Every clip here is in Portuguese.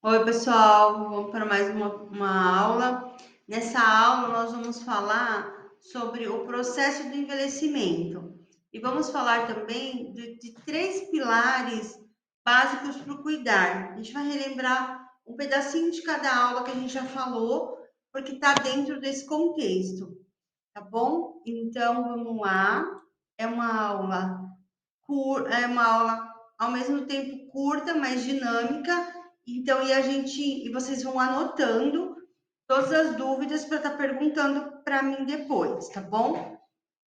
Oi, pessoal, vamos para mais uma aula. Nessa aula, nós vamos falar sobre o processo do envelhecimento e vamos falar também de três pilares básicos para o cuidar. A gente vai relembrar um pedacinho de cada aula que a gente já falou, porque está dentro desse contexto, tá bom? Então, vamos lá. É uma aula é uma aula ao mesmo tempo curta, mas dinâmica. Então, e vocês vão anotando todas as dúvidas para estar perguntando para mim depois, tá bom?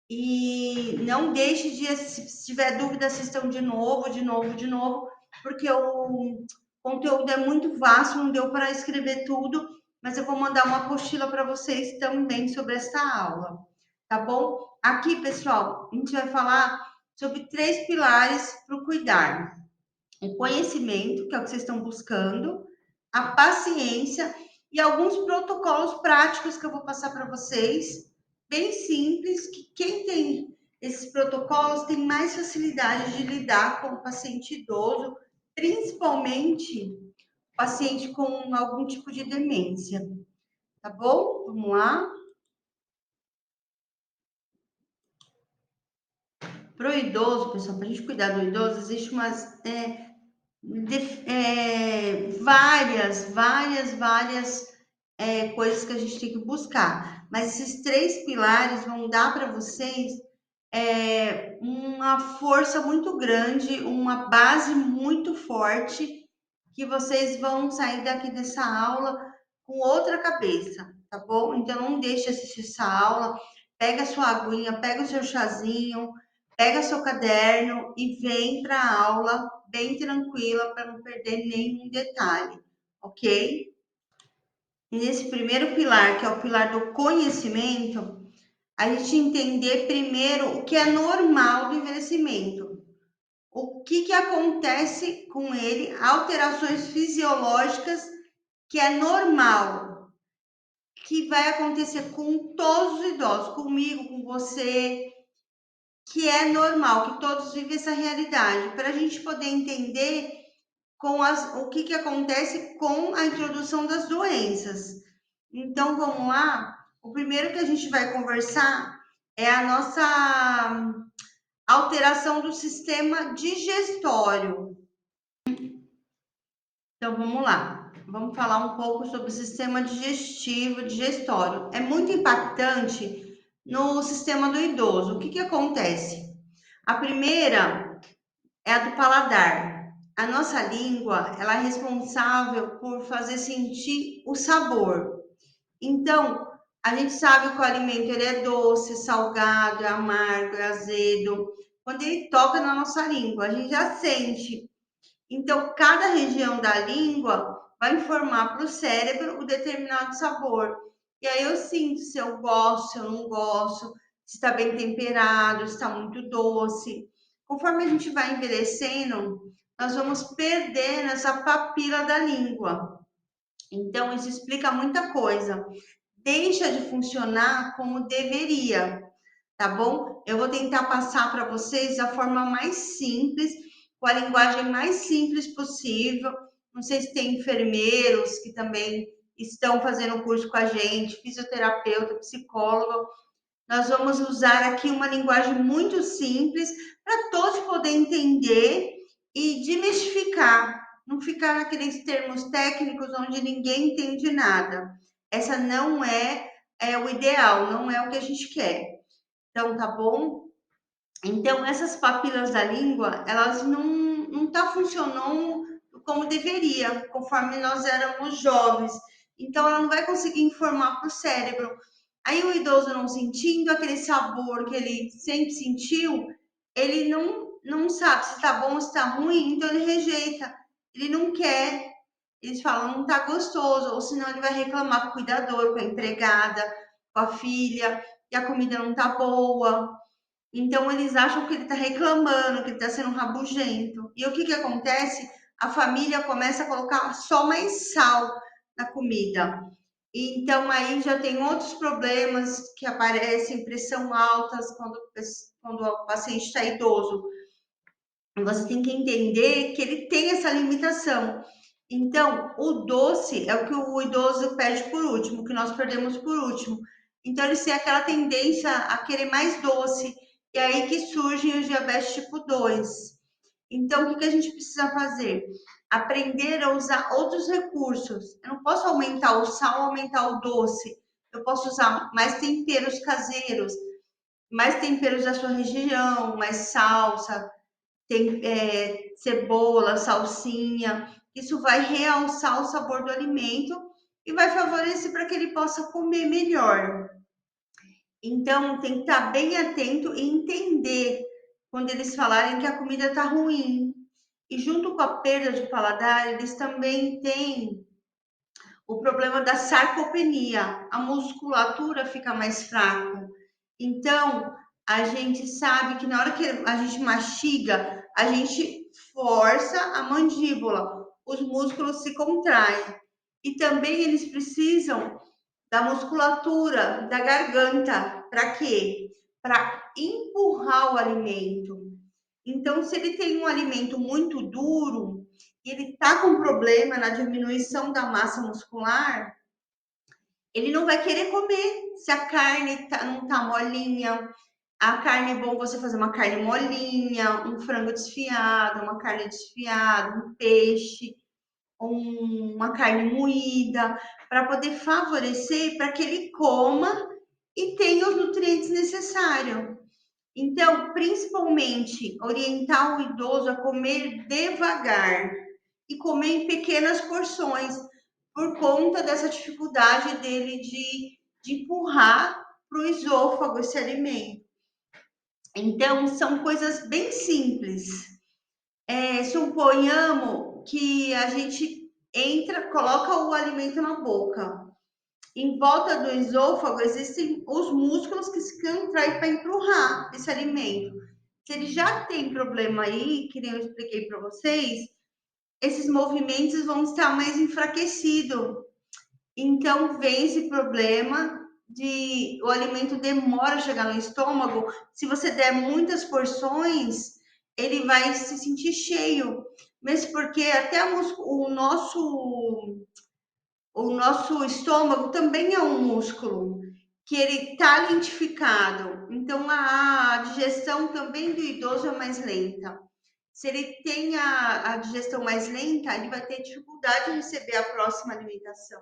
E não deixe se tiver dúvida, assistam de novo, porque o conteúdo é muito vasto, não deu para escrever tudo, mas eu vou mandar uma apostila para vocês também sobre essa aula, tá bom? Aqui, pessoal, a gente vai falar sobre três pilares para o cuidar: o conhecimento, que é o que vocês estão buscando, a paciência e alguns protocolos práticos que eu vou passar para vocês, bem simples, que quem tem esses protocolos tem mais facilidade de lidar com o paciente idoso, principalmente paciente com algum tipo de demência. Tá bom? Vamos lá. Para o idoso, pessoal, para a gente cuidar do idoso, existe várias coisas que a gente tem que buscar. Mas esses três pilares vão dar para vocês uma força muito grande, uma base muito forte, que vocês vão sair daqui dessa aula com outra cabeça, tá bom? Então não deixe de assistir essa aula, pega a sua aguinha, pega o seu chazinho, pega seu caderno e vem para a aula bem tranquila para não perder nenhum detalhe, ok? E nesse primeiro pilar, que é o pilar do conhecimento, a gente entender primeiro o que é normal do envelhecimento, o que acontece com ele, alterações fisiológicas que é normal, que vai acontecer com todos os idosos, comigo, com você, que é normal, que todos vivem essa realidade, para a gente poder entender o que acontece com a introdução das doenças. Então, vamos lá. O primeiro que a gente vai conversar é a nossa alteração do sistema digestório. Então, vamos lá. Vamos falar um pouco sobre o sistema digestivo, digestório. É muito impactante no sistema do idoso. O que acontece? A primeira é a do paladar. A nossa língua, ela é responsável por fazer sentir o sabor. Então, a gente sabe que o alimento ele é doce, salgado, é amargo, é azedo. Quando ele toca na nossa língua, a gente já sente. Então, cada região da língua vai informar para o cérebro o determinado sabor. E aí eu sinto se eu gosto, se eu não gosto, se está bem temperado, se está muito doce. Conforme a gente vai envelhecendo, nós vamos perdendo essa papila da língua. Então, isso explica muita coisa. Deixa de funcionar como deveria, tá bom? Eu vou tentar passar para vocês da forma mais simples, com a linguagem mais simples possível. Não sei se tem enfermeiros que também estão fazendo o curso com a gente, fisioterapeuta, psicólogo. Nós vamos usar aqui uma linguagem muito simples para todos poderem entender e desmistificar, não ficar naqueles termos técnicos onde ninguém entende nada. Essa não é o ideal, não é o que a gente quer. Então, tá bom? Então, essas papilas da língua, elas não tá funcionando como deveria, conforme nós éramos jovens. Então, ela não vai conseguir informar para o cérebro. Aí, o idoso não sentindo aquele sabor que ele sempre sentiu, ele não sabe se tá bom ou se tá ruim, então ele rejeita. Ele não quer. Eles falam, não tá gostoso, ou senão ele vai reclamar com o cuidador, com a empregada, com a filha, que a comida não tá boa. Então eles acham que ele está reclamando, que ele está sendo rabugento. E o que acontece? A família começa a colocar só mais sal na comida. Então aí já tem outros problemas que aparecem, pressão alta quando o paciente está idoso. Você tem que entender que ele tem essa limitação. Então, o doce é o que o idoso perde por último, o que nós perdemos por último. Então, eles têm aquela tendência a querer mais doce, e é aí que surgem os diabetes tipo 2. Então, o que que a gente precisa fazer? Aprender a usar outros recursos. Eu não posso aumentar o sal, aumentar o doce. Eu posso usar mais temperos caseiros, mais temperos da sua região, mais salsa, cebola, salsinha. Isso vai realçar o sabor do alimento e vai favorecer para que ele possa comer melhor. Então, tem que estar bem atento e entender quando eles falarem que a comida está ruim. E junto com a perda de paladar, eles também têm o problema da sarcopenia, a musculatura fica mais fraca. Então, a gente sabe que na hora que a gente mastiga, a gente força a mandíbula, os músculos se contraem. E também eles precisam da musculatura da garganta. Para quê? Para empurrar o alimento. Então, se ele tem um alimento muito duro e ele está com problema na diminuição da massa muscular, ele não vai querer comer. Se a carne não tá molinha, a carne é bom você fazer uma carne molinha, um frango desfiado, uma carne desfiada, um peixe, uma carne moída, para poder favorecer para que ele coma e tenha os nutrientes necessários. Então, principalmente, orientar o idoso a comer devagar e comer em pequenas porções, por conta dessa dificuldade dele de empurrar para o esôfago esse alimento. Então, são coisas bem simples. Suponhamos que a gente entra, coloca o alimento na boca. Em volta do esôfago existem os músculos que se contraem para empurrar esse alimento. Se ele já tem problema aí, que nem eu expliquei para vocês, esses movimentos vão estar mais enfraquecidos. Então vem esse problema de o alimento demora a chegar no estômago. Se você der muitas porções, ele vai se sentir cheio. Mesmo porque até o nosso estômago também é um músculo que ele está lentificado. Então a digestão também do idoso é mais lenta. Se ele tem a digestão mais lenta, ele vai ter dificuldade de receber a próxima alimentação.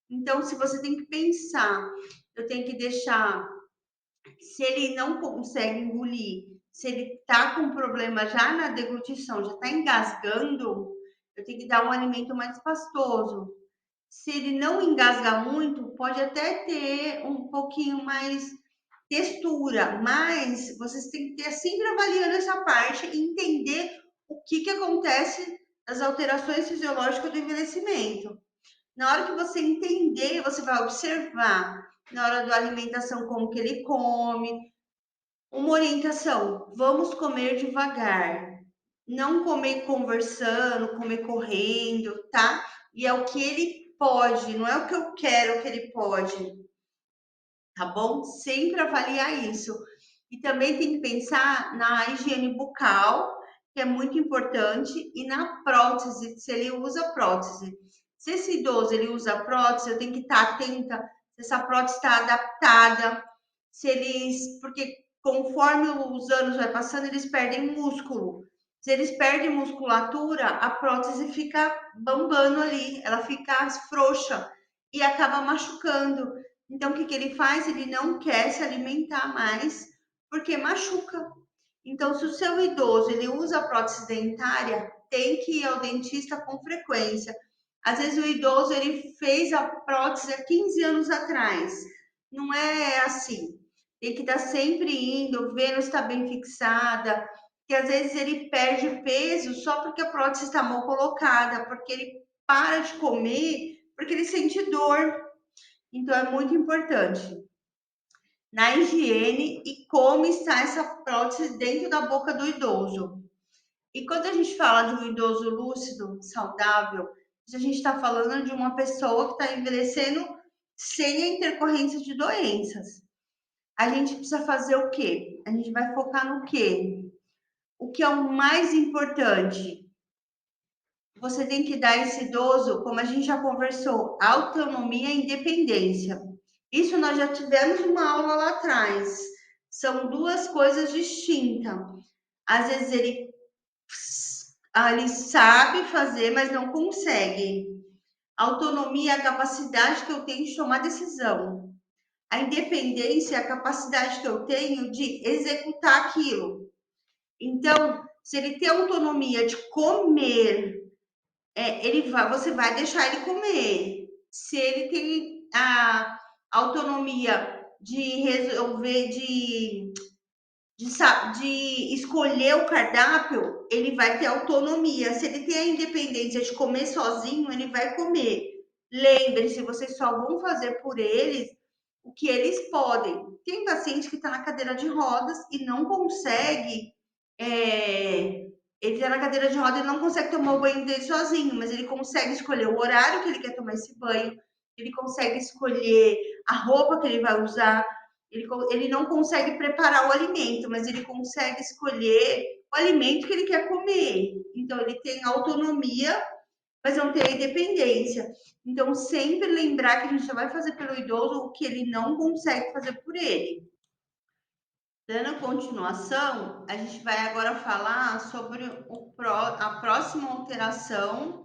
Então, se você tem que pensar, eu tenho que deixar, se ele não consegue engolir, se ele está com problema já na deglutição, já está engasgando, eu tenho que dar um alimento mais pastoso. Se ele não engasga muito, pode até ter um pouquinho mais textura, mas vocês têm que ter sempre avaliando essa parte e entender o que acontece nas alterações fisiológicas do envelhecimento. Na hora que você entender, você vai observar na hora da alimentação como que ele come. Uma orientação: vamos comer devagar. Não comer conversando, comer correndo, tá? E é o que ele pode, não é o que eu quero, é o que ele pode, tá bom? Sempre avaliar isso. E também tem que pensar na higiene bucal, que é muito importante, e na prótese, se ele usa prótese. Se esse idoso ele usa prótese, eu tenho que estar atenta se essa prótese está adaptada, se eles, porque conforme os anos vai passando, eles perdem músculo. Se eles perdem musculatura, a prótese fica bambando ali, ela fica frouxa e acaba machucando. Então, o que ele faz? Ele não quer se alimentar mais porque machuca. Então, se o seu idoso ele usa prótese dentária, tem que ir ao dentista com frequência. Às vezes o idoso ele fez a prótese há 15 anos atrás. Não é assim. Tem que estar sempre indo, vendo se está bem fixada, que às vezes ele perde peso só porque a prótese está mal colocada, porque ele para de comer, porque ele sente dor. Então é muito importante na higiene e como está essa prótese dentro da boca do idoso. E quando a gente fala de um idoso lúcido, saudável, a gente está falando de uma pessoa que está envelhecendo sem a intercorrência de doenças. A gente precisa fazer o quê? A gente vai focar no quê? O que é o mais importante? você tem que dar a esse idoso, como a gente já conversou, autonomia e independência. Isso nós já tivemos uma aula lá atrás. São duas coisas distintas. Às vezes ele sabe fazer, mas não consegue. Autonomia é a capacidade que eu tenho de tomar decisão. A independência é a capacidade que eu tenho de executar aquilo. Então, se ele tem autonomia de comer, você vai deixar ele comer. Se ele tem a autonomia de resolver, de escolher o cardápio, ele vai ter autonomia. Se ele tem a independência de comer sozinho, ele vai comer. Lembre-se, vocês só vão fazer por eles o que eles podem. Tem paciente que está na cadeira de rodas e não consegue. Ele está na cadeira de rodas e não consegue tomar o banho dele sozinho, mas ele consegue escolher o horário que ele quer tomar esse banho, ele consegue escolher a roupa que ele vai usar, ele não consegue preparar o alimento, mas ele consegue escolher o alimento que ele quer comer. Então, ele tem autonomia, mas não tem a independência. Então, sempre lembrar que a gente só vai fazer pelo idoso o que ele não consegue fazer por ele. Dando continuação, a gente vai agora falar sobre a próxima alteração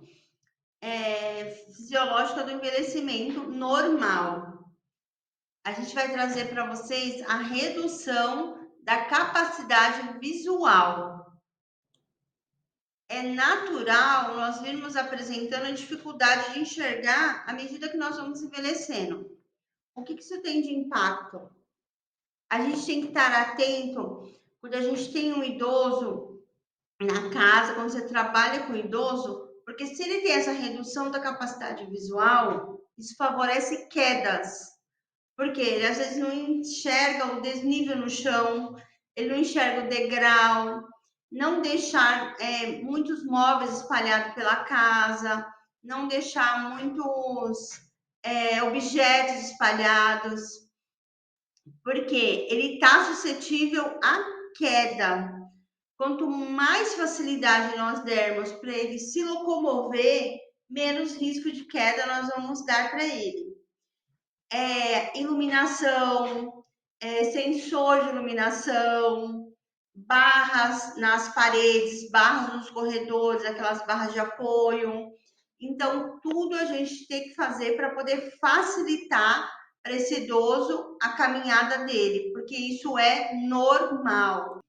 fisiológica do envelhecimento normal. A gente vai trazer para vocês a redução da capacidade visual. É natural nós virmos apresentando a dificuldade de enxergar à medida que nós vamos envelhecendo. O que isso tem de impacto? A gente tem que estar atento quando a gente tem um idoso na casa, quando você trabalha com o idoso, porque se ele tem essa redução da capacidade visual, isso favorece quedas. Porque ele às vezes não enxerga o desnível no chão, ele não enxerga o degrau, não deixar muitos móveis espalhados pela casa, não deixar muitos objetos espalhados, porque ele está suscetível à queda. Quanto mais facilidade nós dermos para ele se locomover, menos risco de queda nós vamos dar para ele. Iluminação, sensor de iluminação, barras nas paredes, barras nos corredores, aquelas barras de apoio. Então, tudo a gente tem que fazer para poder facilitar para esse idoso a caminhada dele, porque isso é normal.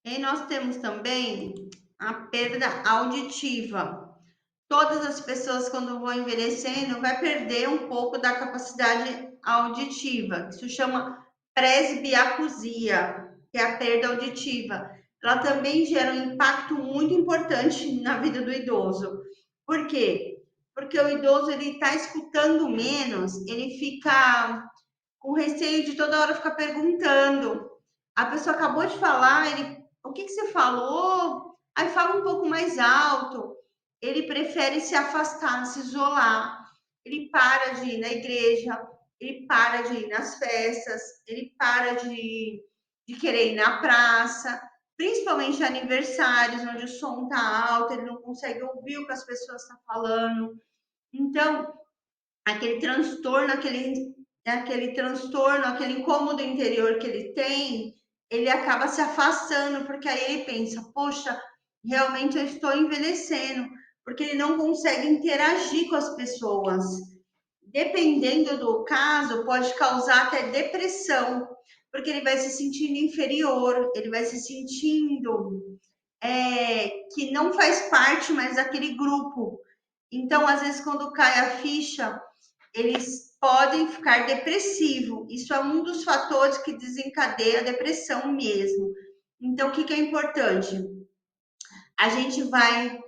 E nós temos também a perda auditiva. Todas as pessoas, quando vão envelhecendo, vai perder um pouco da capacidade auditiva. Isso chama presbiacusia, que é a perda auditiva. Ela também gera um impacto muito importante na vida do idoso. Por quê? Porque o idoso ele está escutando menos, ele fica com receio de toda hora ficar perguntando. A pessoa acabou de falar, o que você falou? Aí fala um pouco mais alto. Ele prefere se afastar, se isolar. Ele para de ir na igreja, ele para de ir nas festas, ele para de querer ir na praça, principalmente aniversários, onde o som tá alto, ele não consegue ouvir o que as pessoas estão falando. Então, aquele transtorno, aquele incômodo interior que ele tem, ele acaba se afastando, porque aí ele pensa, poxa, realmente eu estou envelhecendo, porque ele não consegue interagir com as pessoas. Dependendo do caso, pode causar até depressão, porque ele vai se sentindo inferior, ele vai se sentindo que não faz parte mais daquele grupo. Então, às vezes, quando cai a ficha, eles podem ficar depressivos. Isso é um dos fatores que desencadeia a depressão mesmo. Então, o que é importante? A gente vai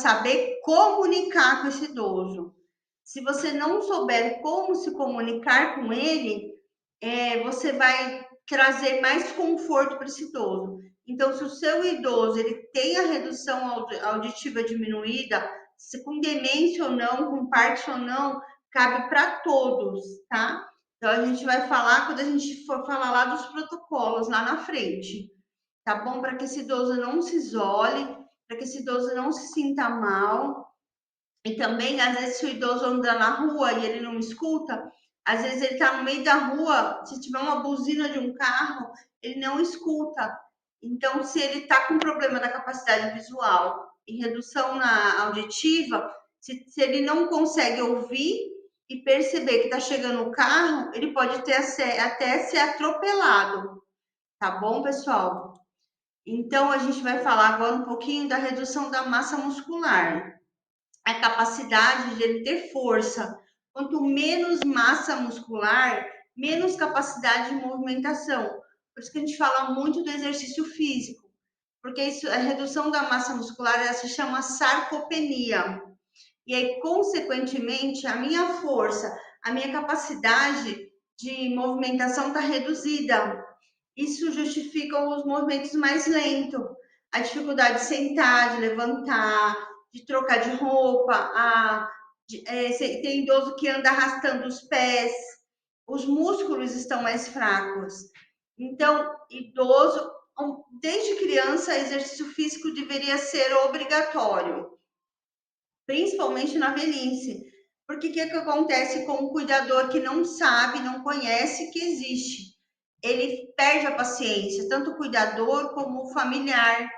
saber comunicar com esse idoso. Se você não souber como se comunicar com ele, você vai trazer mais conforto para esse idoso. Então, se o seu idoso ele tem a redução auditiva diminuída, se com demência ou não, com Parkinson ou não, cabe para todos, tá? Então, a gente vai falar quando a gente for falar lá dos protocolos, lá na frente, tá bom? Para que esse idoso não se isole, para que esse idoso não se sinta mal. E também, às vezes, se o idoso anda na rua e ele não escuta, às vezes ele está no meio da rua, se tiver uma buzina de um carro, ele não escuta. Então, se ele está com problema da capacidade visual e redução na auditiva, se ele não consegue ouvir e perceber que está chegando o carro, ele pode ter até ser atropelado. Tá bom, pessoal? Então, a gente vai falar agora um pouquinho da redução da massa muscular. A capacidade de ele ter força. Quanto menos massa muscular, menos capacidade de movimentação. Por isso que a gente fala muito do exercício físico, porque isso, a redução da massa muscular, ela se chama sarcopenia. E aí, consequentemente, a minha força, a minha capacidade de movimentação está reduzida. Isso justifica os movimentos mais lentos, a dificuldade de sentar, de levantar, de trocar de roupa, tem idoso que anda arrastando os pés, os músculos estão mais fracos. Então, idoso, desde criança, exercício físico deveria ser obrigatório, principalmente na velhice. Porque o que acontece com o cuidador que não sabe, não conhece que existe? Ele perde a paciência, tanto o cuidador como o familiar.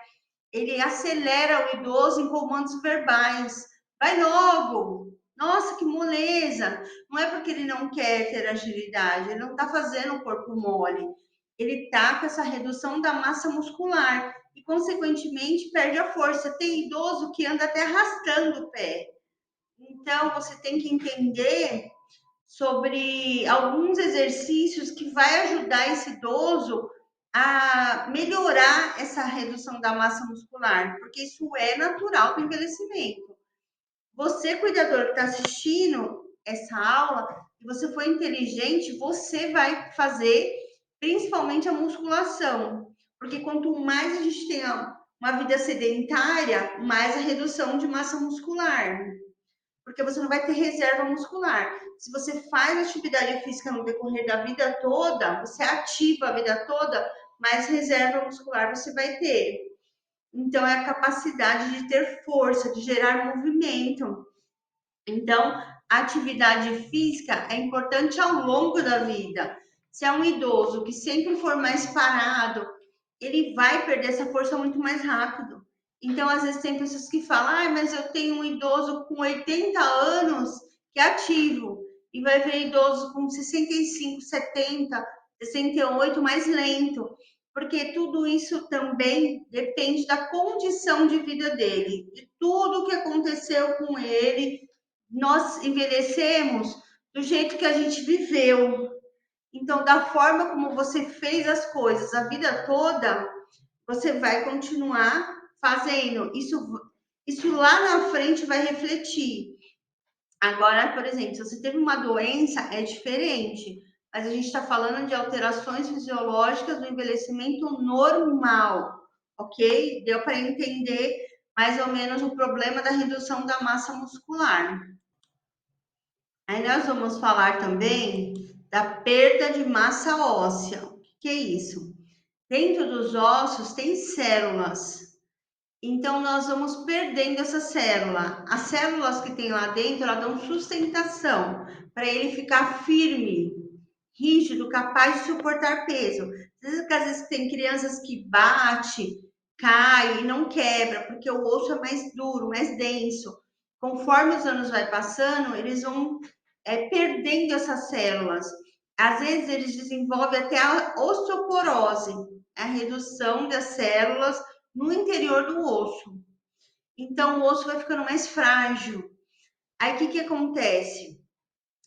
Ele acelera o idoso em comandos verbais. Vai logo! Nossa, que moleza! Não é porque ele não quer ter agilidade, ele não está fazendo o corpo mole. Ele está com essa redução da massa muscular e, consequentemente, perde a força. Tem idoso que anda até arrastando o pé. Então, você tem que entender sobre alguns exercícios que vai ajudar esse idoso a melhorar essa redução da massa muscular, porque isso é natural do envelhecimento. Você, cuidador que está assistindo essa aula, e você for inteligente, você vai fazer principalmente a musculação, porque quanto mais a gente tem uma vida sedentária, mais a redução de massa muscular, porque você não vai ter reserva muscular. Se você faz atividade física no decorrer da vida toda, você ativa a vida toda, mais reserva muscular você vai ter. Então, é a capacidade de ter força, de gerar movimento. Então, a atividade física é importante ao longo da vida. Se é um idoso que sempre for mais parado, ele vai perder essa força muito mais rápido. Então, às vezes, tem pessoas que falam, ah, mas eu tenho um idoso com 80 anos que é ativo, e vai ver idoso com 65, 70, 68 mais lento, porque tudo isso também depende da condição de vida dele, de tudo que aconteceu com ele. Nós envelhecemos do jeito que a gente viveu. Então, da forma como você fez as coisas a vida toda, você vai continuar fazendo. Isso lá na frente vai refletir. Agora, por exemplo, se você teve uma doença, é diferente. Mas a gente está falando de alterações fisiológicas do envelhecimento normal, ok? Deu para entender mais ou menos o problema da redução da massa muscular. Aí nós vamos falar também da perda de massa óssea. O que é isso? Dentro dos ossos tem células. Então nós vamos perdendo essa célula. As células que tem lá dentro, elas dão sustentação para ele ficar firme, rígido, capaz de suportar peso. Às vezes tem crianças que bate, cai e não quebra, porque o osso é mais duro, mais denso. Conforme os anos vai passando, eles vão perdendo essas células. Às vezes eles desenvolvem até a osteoporose, a redução das células no interior do osso. Então o osso vai ficando mais frágil. Aí o que acontece?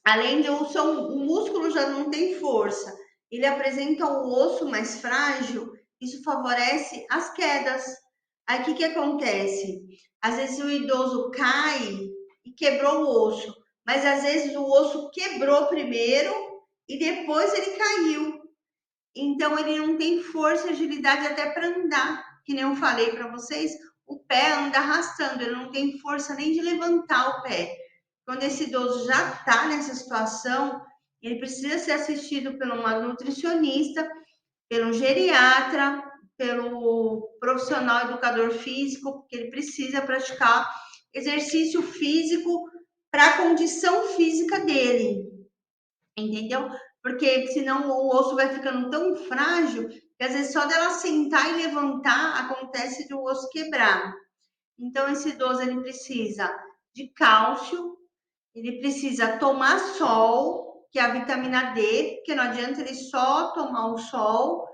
Além de o músculo já não tem força, ele apresenta o osso mais frágil, isso favorece as quedas. Aí o que acontece? Às vezes o idoso cai e quebrou o osso, mas às vezes o osso quebrou primeiro e depois ele caiu. Então ele não tem força e agilidade até para andar, que nem eu falei para vocês, o pé anda arrastando, ele não tem força nem de levantar o pé. Quando esse idoso já está nessa situação, ele precisa ser assistido por uma nutricionista, pelo geriatra, pelo profissional educador físico, porque ele precisa praticar exercício físico para a condição física dele, entendeu? Porque senão o osso vai ficando tão frágil que às vezes só dela sentar e levantar acontece de o osso quebrar. Então esse idoso ele precisa de cálcio, ele precisa tomar sol, que é a vitamina D, porque não adianta ele só tomar o sol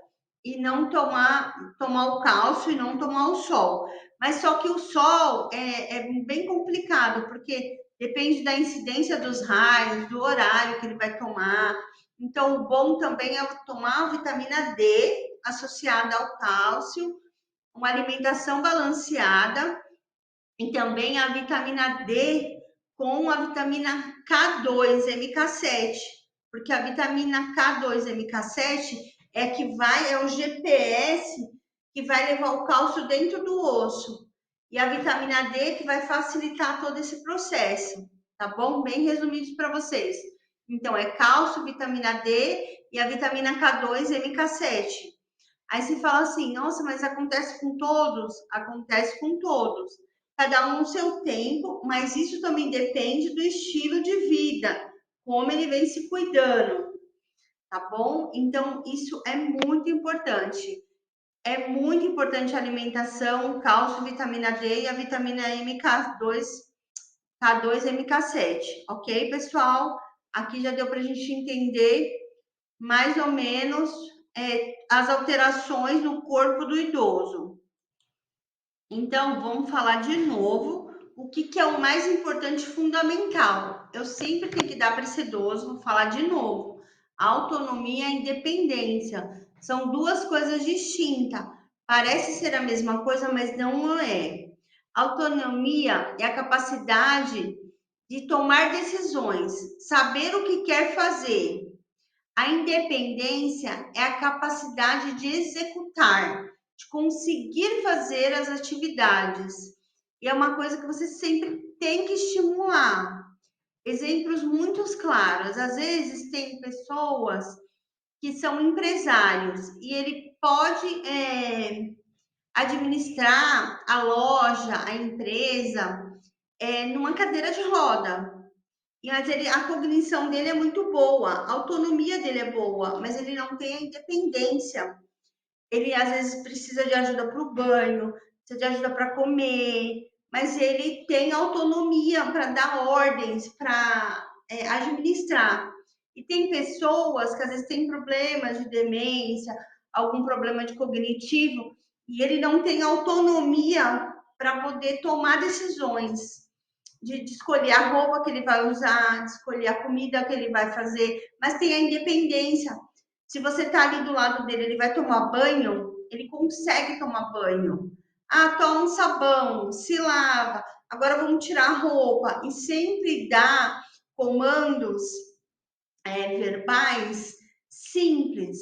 e não tomar o cálcio e não tomar o sol. Mas só que o sol é bem complicado, porque depende da incidência dos raios, do horário que ele vai tomar. Então, o bom também é tomar a vitamina D associada ao cálcio, uma alimentação balanceada e também a vitamina D com a vitamina K2 MK7, porque a vitamina K2 MK7 é o GPS que vai levar o cálcio dentro do osso. E a vitamina D que vai facilitar todo esse processo, tá bom? Bem resumido para vocês. Então, é cálcio, vitamina D e a vitamina K2 MK7. Aí você fala assim, nossa, mas acontece com todos? Acontece com todos. Cada um no seu tempo, mas isso também depende do estilo de vida, como ele vem se cuidando, tá bom? Então, isso é muito importante. É muito importante a alimentação, cálcio, vitamina D e a vitamina MK2, K2 MK7, ok, pessoal? Aqui já deu para a gente entender mais ou menos as alterações no corpo do idoso. Então, vamos falar de novo o que é o mais importante e fundamental. Eu sempre tenho que dar para esse idoso, vou falar de novo. Autonomia e independência são duas coisas distintas. Parece ser a mesma coisa, mas não é. Autonomia é a capacidade de tomar decisões, saber o que quer fazer. A independência é a capacidade de executar, de conseguir fazer as atividades. E é uma coisa que você sempre tem que estimular. Exemplos muito claros. Às vezes tem pessoas que são empresários e ele pode administrar a loja, a empresa, numa cadeira de roda. Mas a cognição dele é muito boa, a autonomia dele é boa, mas ele não tem a independência. Ele às vezes precisa de ajuda para o banho, precisa de ajuda para comer, mas ele tem autonomia para dar ordens, para administrar. E tem pessoas que às vezes têm problemas de demência, algum problema de cognitivo, e ele não tem autonomia para poder tomar decisões de escolher a roupa que ele vai usar, de escolher a comida que ele vai fazer, mas tem a independência. Se você está ali do lado dele, ele vai tomar banho, ele consegue tomar banho. Ah, toma um sabão, se lava, agora vamos tirar a roupa. E sempre dá comandos verbais simples.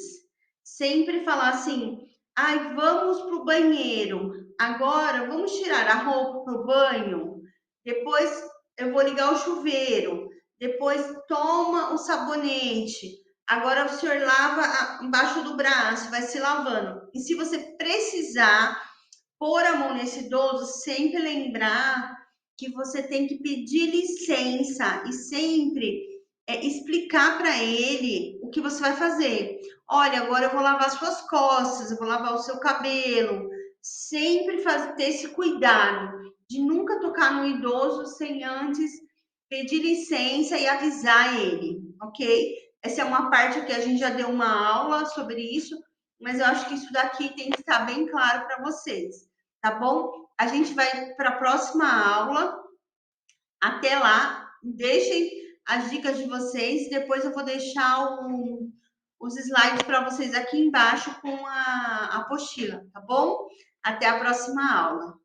Sempre falar assim, ai, vamos para o banheiro, agora vamos tirar a roupa para o banho, depois eu vou ligar o chuveiro, depois toma o sabonete, agora o senhor lava embaixo do braço, vai se lavando. E se você precisar pôr a mão nesse idoso, sempre lembrar que você tem que pedir licença e sempre explicar para ele o que você vai fazer. Olha, agora eu vou lavar suas costas, eu vou lavar o seu cabelo. Sempre ter esse cuidado de nunca tocar no idoso sem antes pedir licença e avisar ele, ok? Essa é uma parte que a gente já deu uma aula sobre isso, mas eu acho que isso daqui tem que estar bem claro para vocês, tá bom? A gente vai para a próxima aula. Até lá, deixem as dicas de vocês, depois eu vou deixar os slides para vocês aqui embaixo com a apostila, tá bom? Até a próxima aula.